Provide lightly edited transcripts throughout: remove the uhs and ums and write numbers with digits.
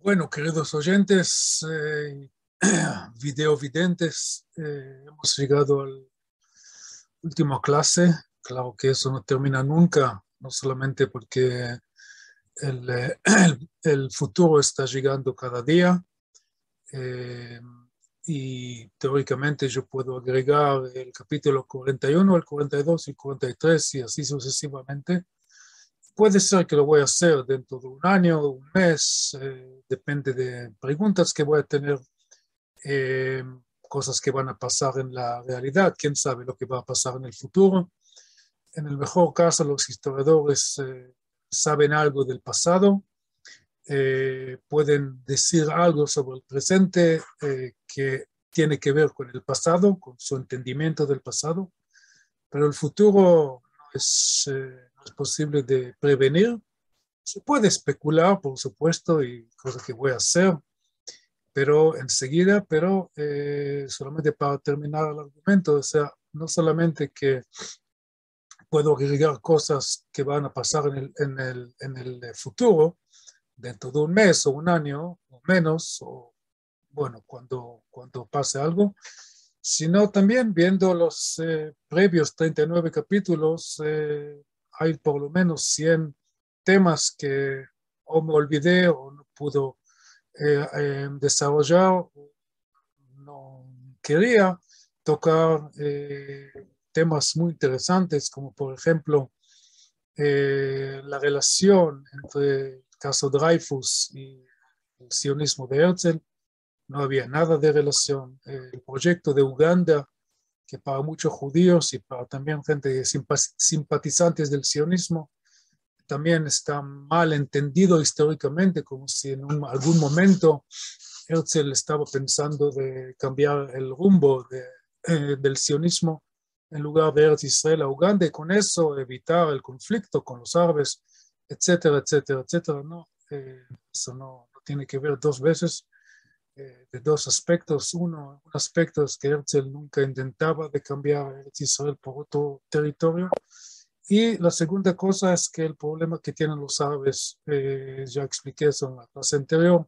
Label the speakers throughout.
Speaker 1: Bueno, queridos oyentes, videovidentes, hemos llegado a la última clase. Claro que eso no termina nunca, no solamente porque el futuro está llegando cada día y teóricamente yo puedo agregar el capítulo 41, el 42 y el 43 y así sucesivamente. Puede ser que lo voy a hacer dentro de un año, un mes, depende de preguntas que voy a tener, eh, cosas que van a pasar en la realidad, quién sabe lo que va a pasar en el futuro. En el mejor caso, los historiadores saben algo del pasado, pueden decir algo sobre el presente que tiene que ver con el pasado, con su entendimiento del pasado, pero el futuro no es posible de prevenir. Se puede especular, por supuesto, y cosa que voy a hacer, pero enseguida, pero solamente para terminar el argumento, o sea, no solamente que puedo agregar cosas que van a pasar en el futuro, dentro de un mes o un año o menos, o bueno, cuando pase algo, sino también viendo los previos 39 capítulos, hay por lo menos 100 temas que o me olvidé o no pudo desarrollar, no quería tocar temas muy interesantes, como por ejemplo la relación entre el caso Dreyfus y el sionismo de Herzl. No había nada de relación. El proyecto de Uganda, que para muchos judíos y para también gente simpatizantes del sionismo, también está mal entendido históricamente, como si en algún momento Herzl estaba pensando de cambiar el rumbo del sionismo en lugar de Eretz Israel a Uganda, y con eso evitar el conflicto con los árabes, etcétera, etcétera, etcétera. No, eso no tiene que ver dos veces, de dos aspectos. Uno, un aspecto es que Herzl nunca intentaba de cambiar Eretz Israel por otro territorio, y la segunda cosa es que el problema que tienen los árabes, ya expliqué eso en la clase anterior,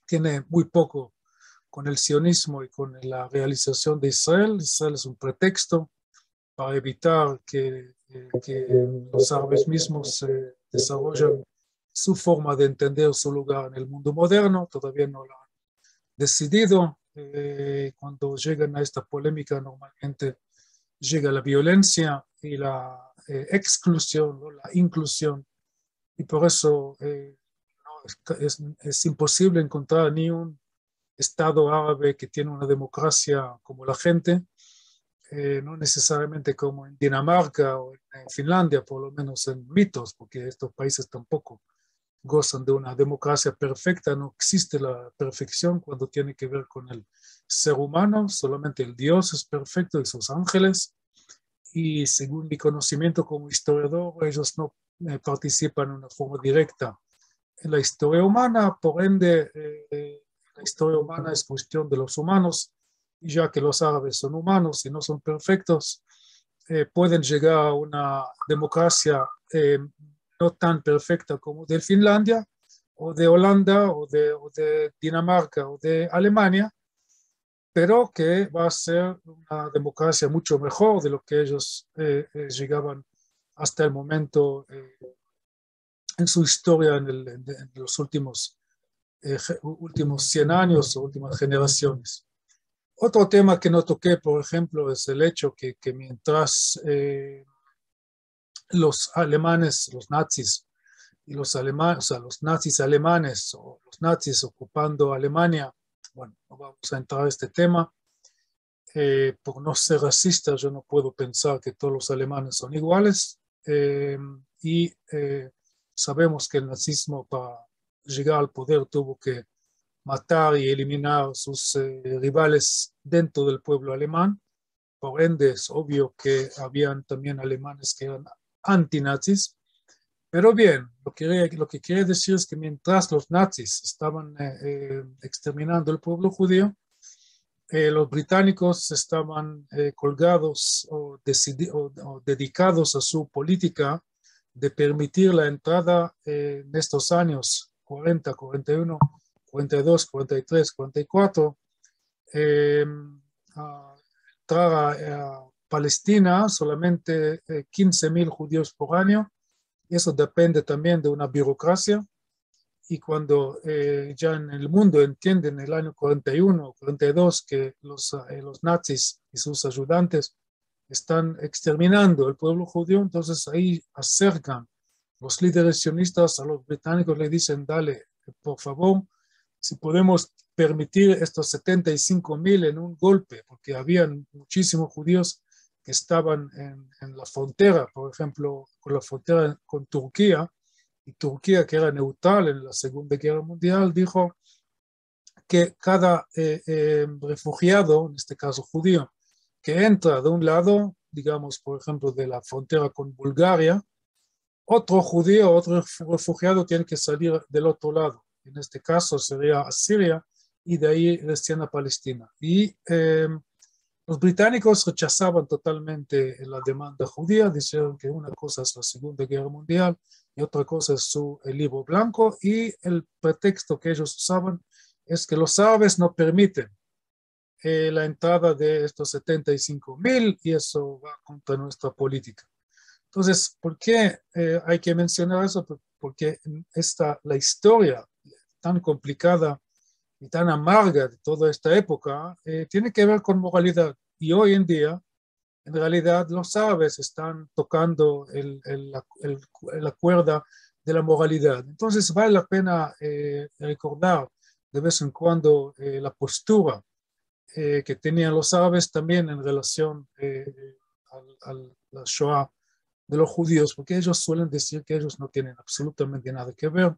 Speaker 1: tiene muy poco con el sionismo y con la realización de Israel. Israel es un pretexto para evitar que los árabes mismos desarrollen su forma de entender su lugar en el mundo moderno. Todavía no lo han decidido. Cuando llegan a esta polémica, normalmente llega la violencia y la exclusión o la inclusión, y por eso no, es imposible encontrar ni un Estado árabe que tiene una democracia como la gente, no necesariamente como en Dinamarca o en Finlandia, por lo menos en mitos, porque estos países tampoco gozan de una democracia perfecta. No existe la perfección cuando tiene que ver con el ser humano, solamente el Dios es perfecto y sus ángeles, y según mi conocimiento como historiador, ellos no participan de una forma directa en la historia humana. Por ende, la historia humana es cuestión de los humanos, y ya que los árabes son humanos y no son perfectos, pueden llegar a una democracia no tan perfecta como de Finlandia o de Holanda o de Dinamarca o de Alemania, pero que va a ser una democracia mucho mejor de lo que ellos llegaban hasta el momento en su historia en los últimos 100 años o últimas generaciones. Otro tema que no toqué, por ejemplo, es el hecho que mientras los alemanes, los nazis y los alemanes, o sea, los nazis alemanes o los nazis ocupando Alemania, bueno, no vamos a entrar a este tema. Por no ser racista, yo no puedo pensar que todos los alemanes son iguales, y sabemos que el nazismo, para llegar al poder, tuvo que matar y eliminar sus rivales dentro del pueblo alemán. Por ende, es obvio que habían también alemanes que eran antinazis. Pero bien, lo que quiere decir es que mientras los nazis estaban exterminando el pueblo judío, los británicos estaban colgados o dedicados a su política de permitir la entrada en estos años 40, 41, 42, 43, 44, entrar a Palestina solamente 15.000 judíos por año. Eso depende también de una burocracia. Y cuando ya en el mundo entienden en el año 41 o 42 que los nazis y sus ayudantes están exterminando el pueblo judío, entonces ahí acercan los líderes sionistas a los británicos, le dicen, dale, por favor, si podemos permitir estos 75.000 en un golpe, porque habían muchísimos judíos que estaban en la frontera, por ejemplo, con la frontera con Turquía, y Turquía, que era neutral en la Segunda Guerra Mundial, dijo que cada refugiado, en este caso judío, que entra de un lado, digamos, por ejemplo, de la frontera con Bulgaria, otro judío, otro refugiado tiene que salir del otro lado. En este caso sería a Siria y de ahí recién a Palestina. Y los británicos rechazaban totalmente la demanda judía, dijeron que una cosa es la Segunda Guerra Mundial y otra cosa es el libro blanco, y el pretexto que ellos usaban es que los árabes no permiten la entrada de estos 75.000 y eso va contra nuestra política. Entonces, ¿por qué hay que mencionar eso? Porque la historia tan complicada y tan amarga de toda esta época tiene que ver con moralidad. Y hoy en día, en realidad, los árabes están tocando la cuerda de la moralidad. Entonces, vale la pena recordar de vez en cuando la postura que tenían los árabes también en relación a la Shoah de los judíos, porque ellos suelen decir que ellos no tienen absolutamente nada que ver.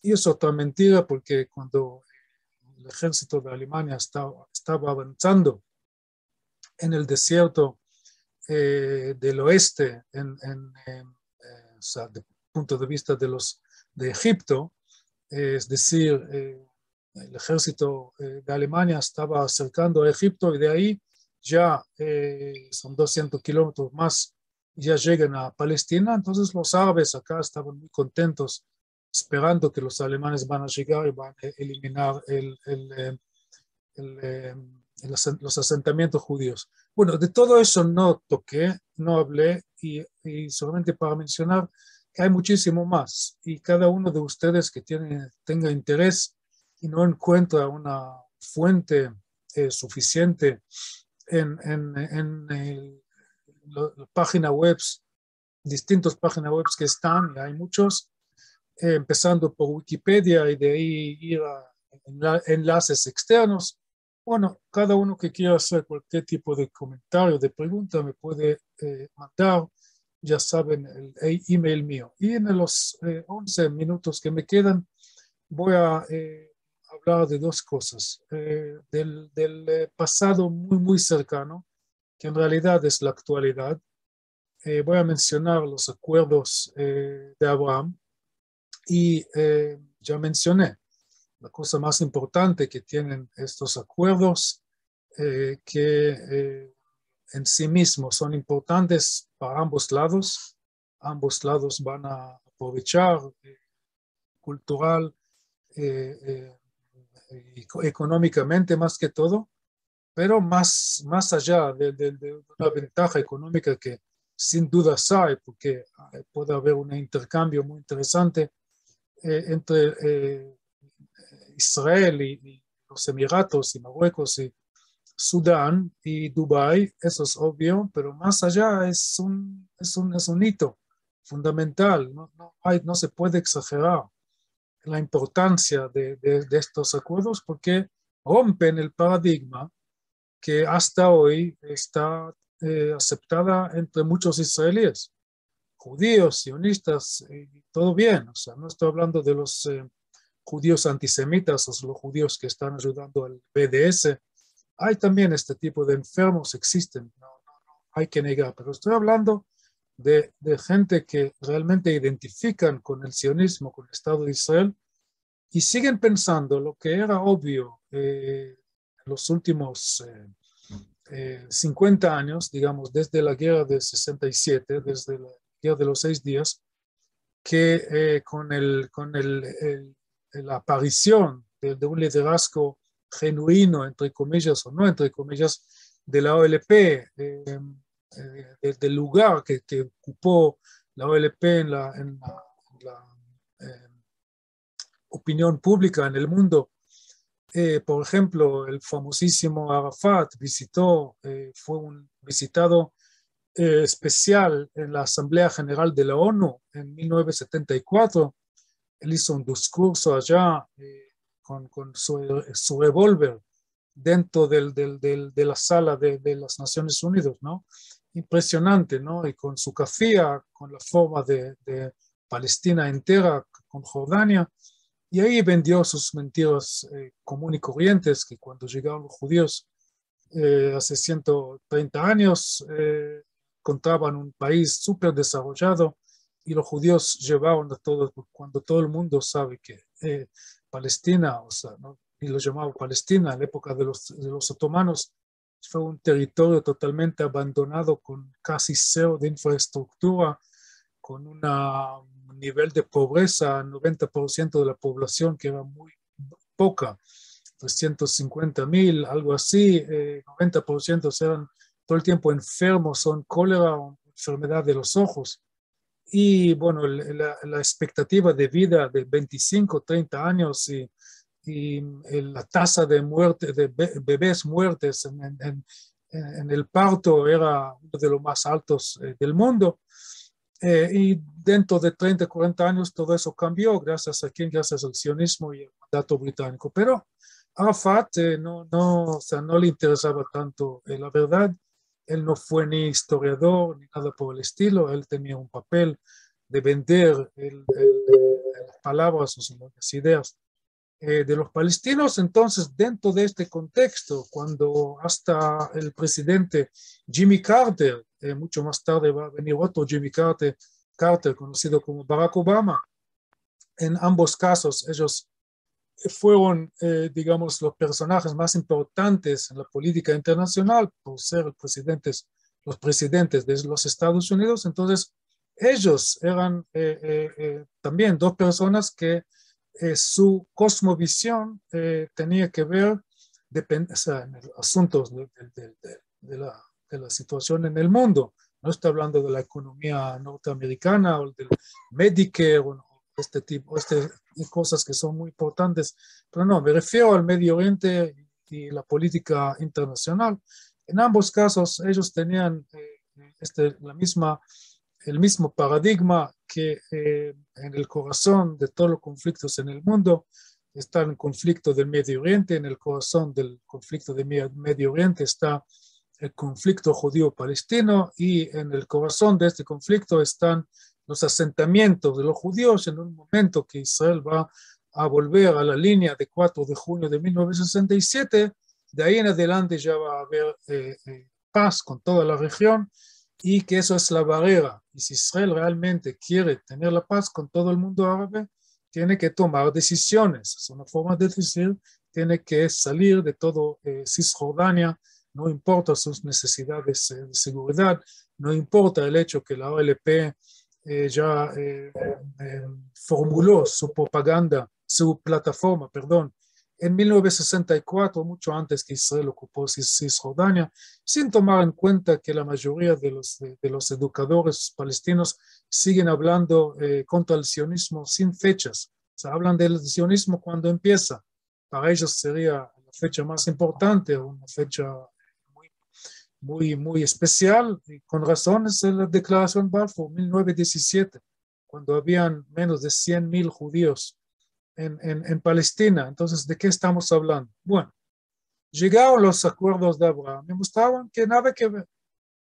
Speaker 1: Y es otra mentira, porque cuando el ejército de Alemania estaba avanzando en el desierto del oeste, o sea, desde el punto de vista de Egipto, es decir, el ejército de Alemania estaba acercando a Egipto y de ahí ya son 200 kilómetros más, ya llegan a Palestina. Entonces los árabes acá estaban muy contentos esperando que los alemanes van a llegar y van a eliminar los asentamientos judíos. Bueno, de todo eso no toqué, no hablé y solamente para mencionar que hay muchísimo más y cada uno de ustedes que tenga interés y no encuentra una fuente suficiente en la página web, distintas páginas web que están, y hay muchos, empezando por Wikipedia y de ahí ir a enlaces externos. Bueno, cada uno que quiera hacer cualquier tipo de comentario, de pregunta, me puede mandar, ya saben, el email mío. Y en los 11 minutos que me quedan, voy a hablar de dos cosas. Del pasado muy, muy cercano, que en realidad es la actualidad. Voy a mencionar los acuerdos de Abraham y ya mencioné la cosa más importante que tienen estos acuerdos, que en sí mismos son importantes para ambos lados. Ambos lados van a aprovechar cultural y económicamente más que todo, pero más allá de una ventaja económica que sin duda hay, porque puede haber un intercambio muy interesante entre Israel y los Emiratos y Marruecos y Sudán y Dubái, eso es obvio, pero más allá es un hito fundamental. No se puede exagerar la importancia de estos acuerdos porque rompen el paradigma que hasta hoy está aceptada entre muchos israelíes, judíos, sionistas, todo bien. O sea, no estoy hablando de los judíos antisemitas o los judíos que están ayudando al BDS. Hay también este tipo de enfermos, existen, no hay que negar, pero estoy hablando de gente que realmente identifican con el sionismo, con el Estado de Israel, y siguen pensando lo que era obvio en los últimos 50 años, digamos, desde la guerra de 67, desde la guerra de los 6 días, que con el la aparición de un liderazgo genuino, entre comillas o no entre comillas, de la OLP, del lugar que ocupó la OLP en la opinión pública en el mundo. Por ejemplo, el famosísimo Arafat fue un visitado especial en la Asamblea General de la ONU en 1974. Él hizo un discurso allá con su revólver dentro de la sala de las Naciones Unidas, ¿no? Impresionante, ¿no? Y con su cafía, con la forma de Palestina entera, con Jordania. Y ahí vendió sus mentiras común y corrientes, que cuando llegaron los judíos hace 130 años, encontraban un país súper desarrollado y los judíos llevaron a todo, cuando todo el mundo sabe que Palestina, o sea, ¿no? Y lo llamaba Palestina en la época de los otomanos, fue un territorio totalmente abandonado con casi cero de infraestructura, con un nivel de pobreza, 90% de la población que era muy poca, 350,000, algo así, 90% eran todo el tiempo enfermos, son cólera o enfermedad de los ojos. Y bueno, la expectativa de vida de 25, 30 años y la tasa de muerte, de bebés muertes en el parto era uno de los más altos del mundo. Y dentro de 30, 40 años todo eso cambió, gracias a quién, gracias al sionismo y al mandato británico. Pero Arafat o sea, no le interesaba tanto la verdad. Él no fue ni historiador ni nada por el estilo. Él tenía un papel de vender las palabras o las ideas de los palestinos. Entonces, dentro de este contexto, cuando hasta el presidente Jimmy Carter, mucho más tarde va a venir otro Jimmy Carter, conocido como Barack Obama, en ambos casos ellos fueron, digamos, los personajes más importantes en la política internacional por ser los presidentes de los Estados Unidos. Entonces, ellos eran también dos personas que su cosmovisión tenía que ver o sea, en los asuntos de la situación en el mundo. No estoy hablando de la economía norteamericana o del Medicare o este tipo de cosas que son muy importantes, pero no, me refiero al Medio Oriente y la política internacional. En ambos casos ellos tenían el mismo paradigma que en el corazón de todos los conflictos en el mundo está el conflicto del Medio Oriente, en el corazón del conflicto del Medio Oriente está el conflicto judío-palestino y en el corazón de este conflicto están los asentamientos de los judíos en un momento que Israel va a volver a la línea de 4 de junio de 1967. De ahí en adelante ya va a haber paz con toda la región y que eso es la barrera. Y si Israel realmente quiere tener la paz con todo el mundo árabe, tiene que tomar decisiones. Es una forma de decir, tiene que salir de todo Cisjordania, no importa sus necesidades de seguridad, no importa el hecho que la OLP ya formuló su propaganda, su plataforma, perdón, en 1964, mucho antes que Israel ocupó Cisjordania, sin tomar en cuenta que la mayoría de los educadores palestinos siguen hablando contra el sionismo sin fechas. O sea, hablan del sionismo cuando empieza. Para ellos sería la fecha más importante, una fecha muy especial, y con razón es la Declaración Balfour, 1917, cuando habían menos de 100,000 judíos en Palestina. Entonces, ¿de qué estamos hablando? Bueno, llegaron los acuerdos de Abraham y mostraban que nada que ver. O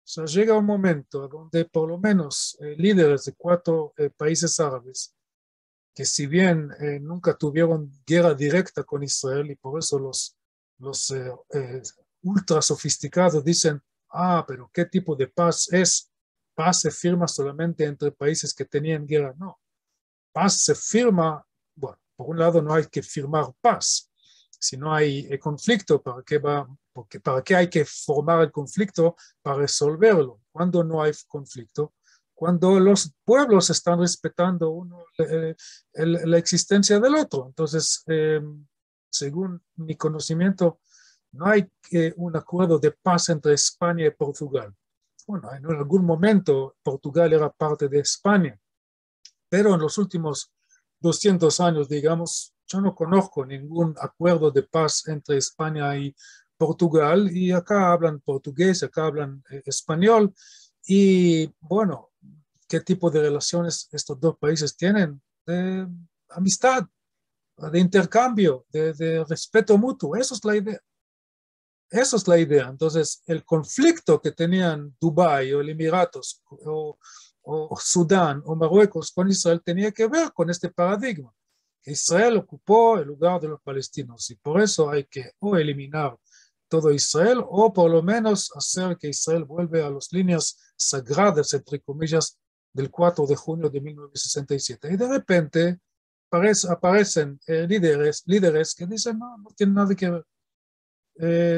Speaker 1: sea, llega un momento donde por lo menos líderes de 4 países árabes, que si bien nunca tuvieron guerra directa con Israel y por eso los ultra sofisticados dicen, pero ¿qué tipo de paz es? Paz se firma solamente entre países que tenían guerra. No, paz se firma, bueno, por un lado no hay que firmar paz. Si no hay conflicto, ¿para qué hay que formar el conflicto para resolverlo? Cuando no hay conflicto, cuando los pueblos están respetando uno, la existencia del otro. Entonces, según mi conocimiento, no hay un acuerdo de paz entre España y Portugal. Bueno, en algún momento Portugal era parte de España, pero en los últimos 200 años, digamos, yo no conozco ningún acuerdo de paz entre España y Portugal, y acá hablan portugués, acá hablan español, y bueno, ¿qué tipo de relaciones estos dos países tienen? De amistad, de intercambio, de respeto mutuo, eso es la idea. Eso es la idea. Entonces, el conflicto que tenían Dubái o el Emiratos o Sudán o Marruecos con Israel tenía que ver con este paradigma. Israel ocupó el lugar de los palestinos y por eso hay que o eliminar todo Israel o por lo menos hacer que Israel vuelva a las líneas sagradas, entre comillas, del 4 de junio de 1967. Y de repente aparecen líderes que dicen, no, no tiene nada que ver.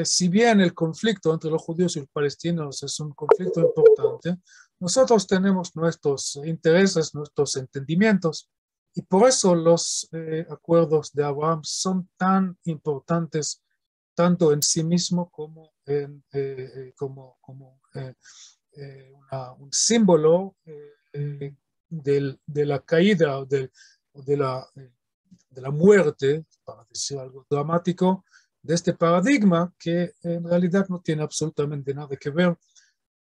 Speaker 1: Si bien el conflicto entre los judíos y los palestinos es un conflicto importante, nosotros tenemos nuestros intereses, nuestros entendimientos, y por eso los acuerdos de Abraham son tan importantes, tanto en sí mismo como, un símbolo de la caída de la muerte, para decir algo dramático, de este paradigma que en realidad no tiene absolutamente nada que ver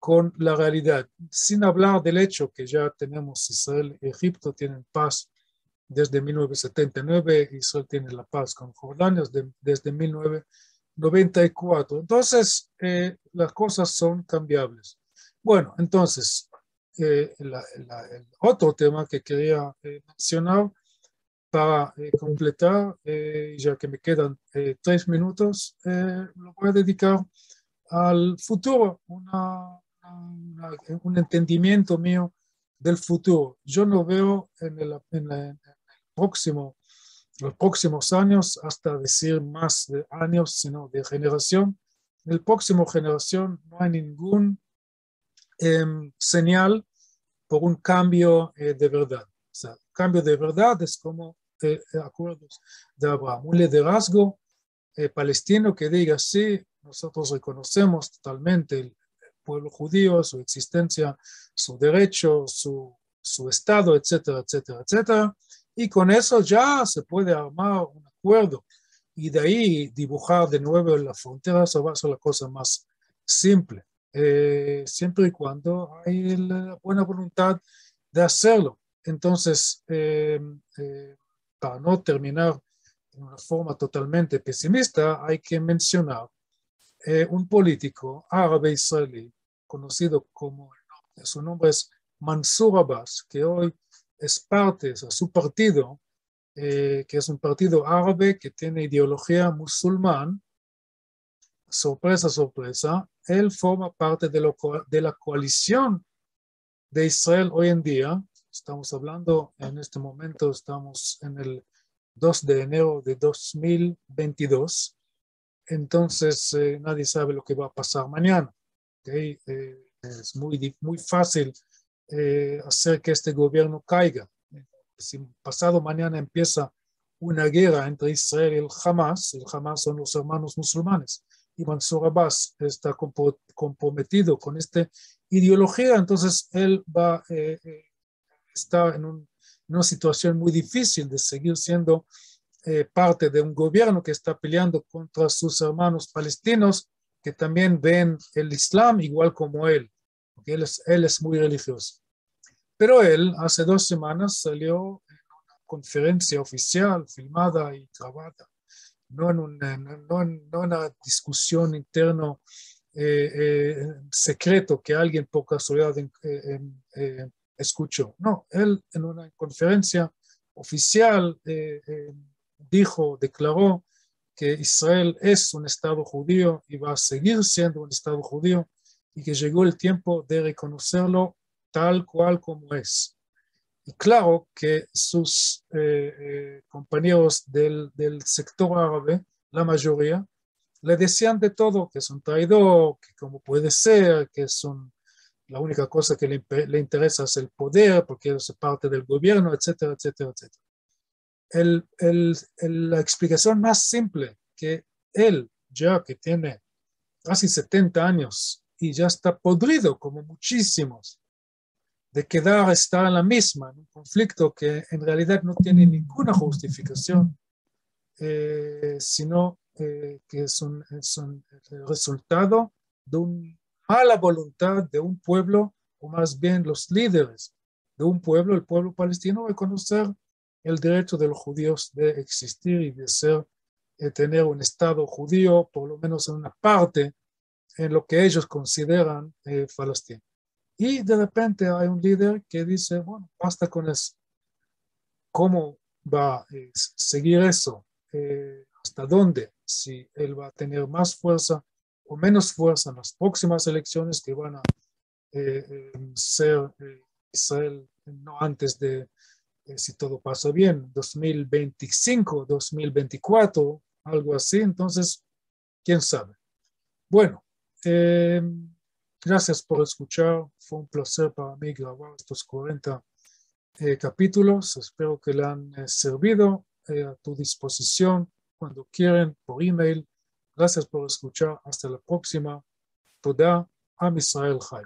Speaker 1: con la realidad, sin hablar del hecho que ya tenemos Israel y Egipto tienen paz desde 1979, Israel tiene la paz con Jordania desde 1994. Entonces, las cosas son cambiables. Bueno, entonces, el otro tema que quería mencionar para completar, ya que me quedan 3 minutos, lo voy a dedicar al futuro, un entendimiento mío del futuro. Yo no veo los próximos años, hasta decir más de años, sino de generación. En el próximo generación no hay ningún señal por un cambio de verdad. O sea, cambio de verdad es como acuerdos de Abraham, un liderazgo palestino que diga, sí, nosotros reconocemos totalmente el pueblo judío, su existencia, su derecho, su estado, etcétera, etcétera, etcétera. Y con eso ya se puede armar un acuerdo y de ahí dibujar de nuevo la frontera, eso va a ser la cosa más simple, siempre y cuando hay la buena voluntad de hacerlo. Entonces, para no terminar de una forma totalmente pesimista, hay que mencionar un político árabe israelí conocido como, su nombre es Mansour Abbas, que hoy es parte, o sea, su partido, que es un partido árabe que tiene ideología musulmán. Sorpresa, sorpresa, él forma parte de la coalición de Israel hoy en día. Estamos hablando, en este momento estamos en el 2 de enero de 2022. Entonces, nadie sabe lo que va a pasar mañana. ¿Okay? Es muy fácil hacer que este gobierno caiga. Si pasado mañana empieza una guerra entre Israel y el Hamas son los hermanos musulmanes, y Mansour Abbas está comprometido con esta ideología, entonces él va a estar en una situación muy difícil de seguir siendo parte de un gobierno que está peleando contra sus hermanos palestinos que también ven el Islam igual como él, porque él es muy religioso. Pero él hace 2 semanas salió en una conferencia oficial, filmada y grabada, no en una discusión interna secreto que alguien por casualidad escuchó. No, él en una conferencia oficial declaró que Israel es un Estado judío y va a seguir siendo un Estado judío y que llegó el tiempo de reconocerlo tal cual como es. Y claro que sus compañeros del sector árabe, la mayoría, le decían de todo, que es un traidor, que cómo puede ser, que es un la única cosa que le interesa es el poder, porque es parte del gobierno, etcétera, etcétera, etcétera. La explicación más simple, que él, ya que tiene casi 70 años y ya está podrido, como muchísimos, de estar en la misma, en un conflicto que en realidad no tiene ninguna justificación, sino que es un resultado de una mala voluntad de un pueblo, o más bien los líderes de un pueblo, el pueblo palestino, reconocer el derecho de los judíos de existir y de tener un Estado judío, por lo menos en una parte, en lo que ellos consideran Palestina. Y de repente hay un líder que dice, bueno, basta con eso. ¿Cómo va a seguir eso? ¿Hasta dónde? Si él va a tener más fuerza o menos fuerza en las próximas elecciones que van a ser Israel, no antes de, si todo pasa bien, 2025, 2024, algo así. Entonces, quién sabe. Bueno, gracias por escuchar. Fue un placer para mí grabar estos 40 capítulos. Espero que le han servido a tu disposición cuando quieren por email. Gracias por escuchar. Hasta la próxima. Toda Am Israel Chai.